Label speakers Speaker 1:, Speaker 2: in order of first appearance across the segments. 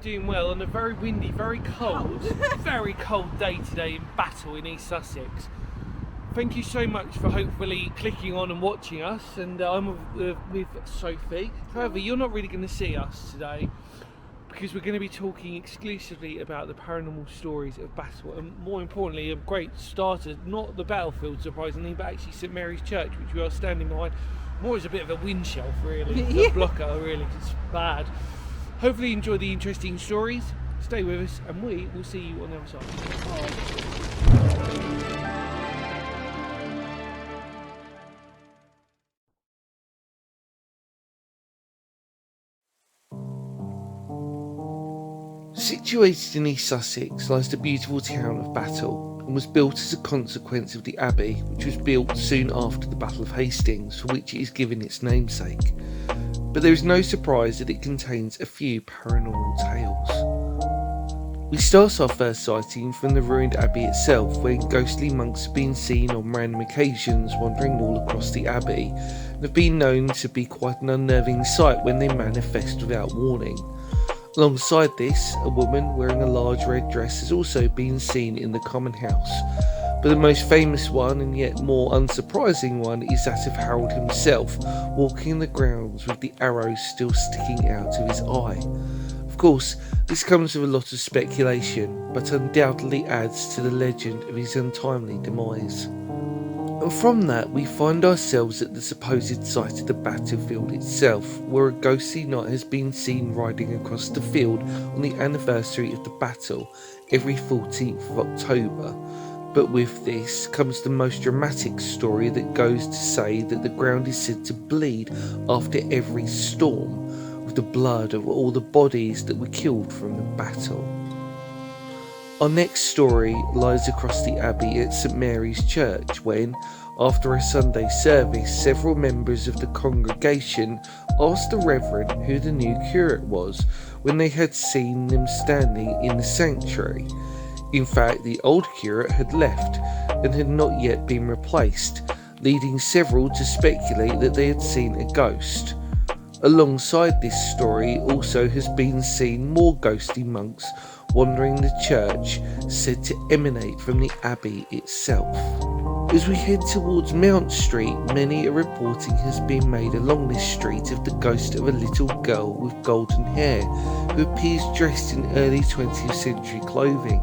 Speaker 1: doing well on a very windy, very cold, very cold day today in Battle in East Sussex. Thank you so much for hopefully clicking on and watching us, and I'm with Sophie. However, you're not really going to see us today because we're going to be talking exclusively about the paranormal stories of Battle, and more importantly, a great starter, not the battlefield surprisingly, but actually St Mary's Church, which we are standing behind. More as a bit of a wind shelf really, a blocker really, 'cause it's bad. Hopefully you enjoy the interesting stories, stay with us, and we will see you on the other side. Situated in East Sussex lies the beautiful town of Battle, and was built as a consequence of the abbey, which was built soon after the Battle of Hastings, for which it is given its namesake. But there is no surprise that it contains a few paranormal tales. We start our first sighting from the ruined abbey itself, where ghostly monks have been seen on random occasions wandering all across the abbey, and have been known to be quite an unnerving sight when they manifest without warning. Alongside this, a woman wearing a large red dress has also been seen in the common house, but the most famous one, and yet more unsurprising one, is that of Harold himself, walking the grounds with the arrow still sticking out of his eye. Of course, this comes with a lot of speculation, but undoubtedly adds to the legend of his untimely demise. And from that, we find ourselves at the supposed site of the battlefield itself, where a ghostly knight has been seen riding across the field on the anniversary of the battle every 14th of October. But with this comes the most dramatic story that goes to say that the ground is said to bleed after every storm, with the blood of all the bodies that were killed from the battle. Our next story lies across the abbey at St Mary's Church when, after a Sunday service, several members of the congregation asked the Reverend who the new curate was when they had seen them standing in the sanctuary. In fact, the old curate had left and had not yet been replaced, leading several to speculate that they had seen a ghost. Alongside this story also has been seen more ghostly monks wandering the church, said to emanate from the abbey itself. As we head towards Mount Street, many a reporting has been made along this street of the ghost of a little girl with golden hair, who appears dressed in early 20th century clothing,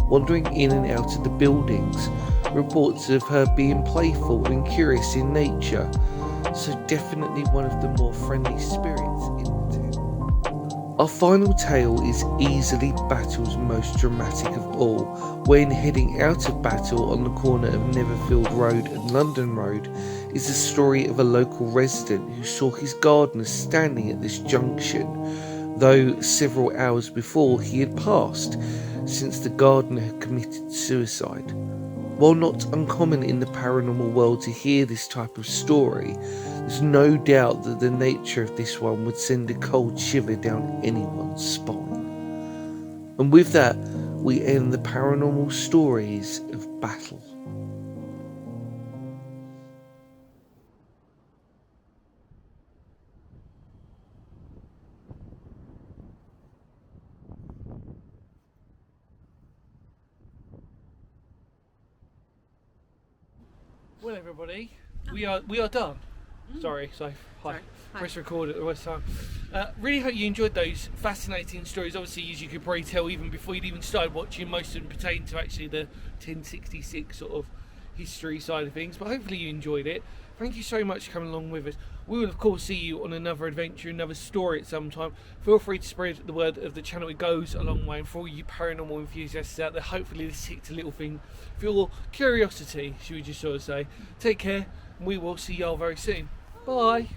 Speaker 1: wandering in and out of the buildings. Reports of her being playful and curious in nature, so definitely one of the more friendly spirits in the town. Our final tale is easily Battle's most dramatic of all, when heading out of Battle on the corner of Netherfield Road and London Road is the story of a local resident who saw his gardener standing at this junction, though several hours before he had passed, since the gardener had committed suicide. While not uncommon in the paranormal world to hear this type of story, there's no doubt that the nature of this one would send a cold shiver down anyone's spine. And with that, we end the paranormal stories of Battle. Well, everybody, we are done. Sorry, so hi. Press record at the worst time. Really hope you enjoyed those fascinating stories. Obviously, as you could probably tell, even before you'd even started watching, most of them pertain to actually the 1066 sort of history side of things. But hopefully you enjoyed it. Thank you so much for coming along with us. We will of course see you on another adventure, another story at some time. Feel free to spread the word of the channel. It goes a long way, and for all you paranormal enthusiasts out there, hopefully this ticked a little thing for your curiosity, should we just sort of say. Take care, and we will see y'all very soon. Bye.